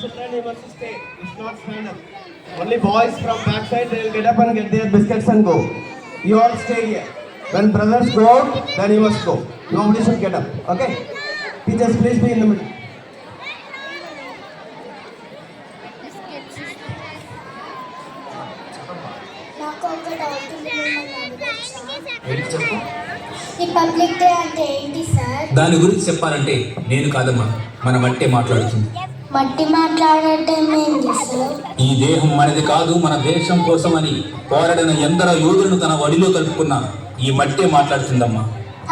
children, you must stay. You should not stand up. Only boys from backside, they will get up and get their biscuits and go. You all stay here. When brothers go out, then you must go. Nobody should get up. Okay? Teachers, please be in the middle. Republic day అంటే ఏంటి sir? దాని గురించి చెప్పాలంటే నేను కాదమ్మా, మన మట్టే మాట్లాడుతుంది. మట్టి మాట్లాడటం ఏంటి సార్? ఈ దేహం మనది కాదు, మన దేశం కోసం అని పోరాడిన ఎందరో యోధులను తన వడిలో కలుపుకున్న ఈ మట్టే మాట్లాడుతుందమ్మా.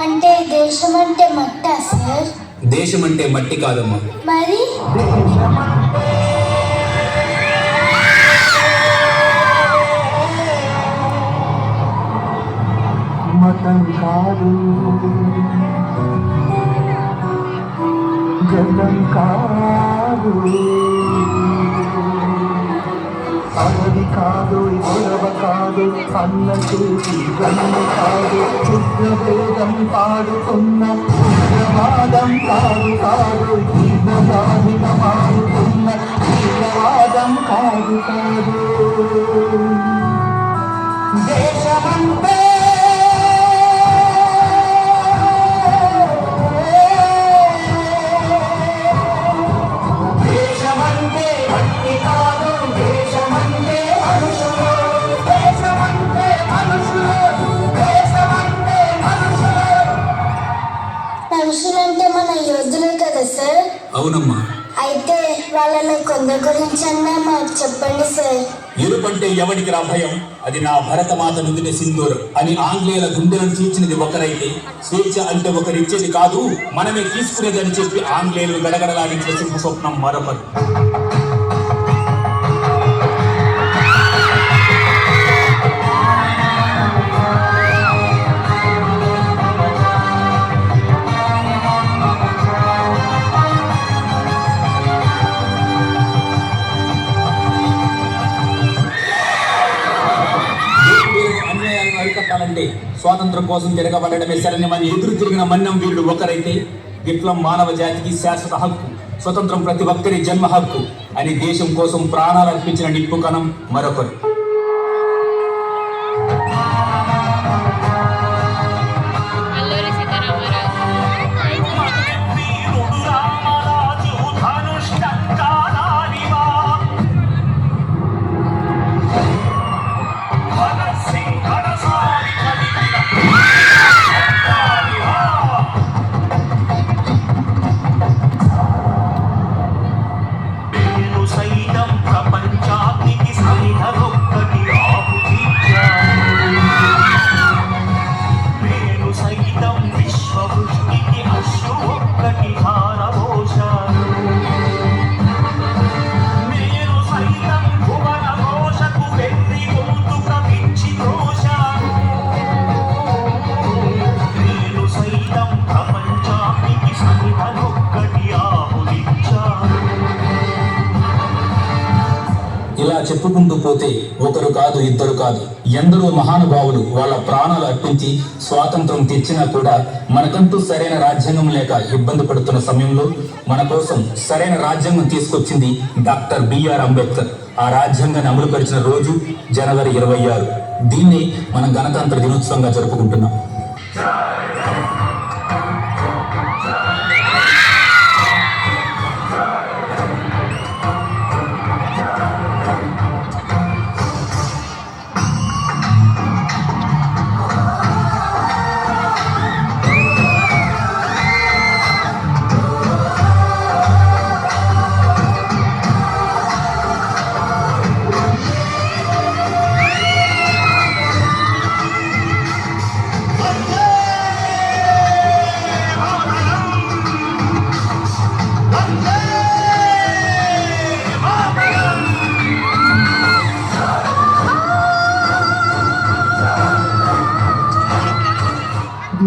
అంటే దేశం అంటే మట్టా సార్? దేశం అంటే మట్టి కాదమ్మా. మరి మతం కాదు, గతం కాదు, అవధి కాదు, గొడవ కాదు, అన్న చేసి గన్ను కాదు, క్షుద్రభేదం పాడుతున్న ఉగ్రవాదం కాదు కాదు, తీవ్రవాదిన మారుతున్న తీవ్రవాదం కాదు కాదు. దేశమంటే మనుషులంటే మన యోధులే కదా సార్? అవునమ్మా. అయితే వాళ్ళలో కొందరి గురించి అన్నా మాకు చెప్పండి సార్. ఎరుపంటే ఎవడికి రా భయం, అది నా భరతమాత నుదిన సింధూరం అని ఆంగ్లేయుల గుండెలను చీల్చినది ఒకరైతే, స్వేచ్ఛ అంటే ఒకరిచ్చేది కాదు మనమే తీసుకునేది అని చెప్పి ఆంగ్లేయులు గడగడలాడించిన సింహ స్వప్నం మరొకరు. అరికట్టాలంటే స్వాతంత్రం కోసం తిరగబడమే శరణ్యమని ఎదురు తిరిగిన మన్నం వీరుడు ఒకరైతే, విప్లవం మానవ జాతికి శాశ్వత హక్కు, స్వతంత్రం ప్రతి ఒక్కరి జన్మ హక్కు అని దేశం కోసం ప్రాణాలు అర్పించిన నిప్పు కణం మరొకరు. ఇలా చెప్పుకుంటూ పోతే ఒకరు కాదు, ఇద్దరు కాదు, ఎందరో మహానుభావులు వాళ్ళ ప్రాణాలు అర్పించి స్వాతంత్రం తెచ్చినా కూడా మనకంటూ సరైన రాజ్యాంగం లేక ఇబ్బంది పడుతున్న సమయంలో మన కోసం సరైన రాజ్యాంగం తీసుకొచ్చింది డాక్టర్ బిఆర్ అంబేద్కర్. ఆ రాజ్యాంగాన్ని అమలుపరిచిన రోజు జనవరి 26. దీన్ని మనం గణతంత్ర దినోత్సవంగా జరుపుకుంటున్నాం.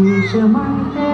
దేశమంటే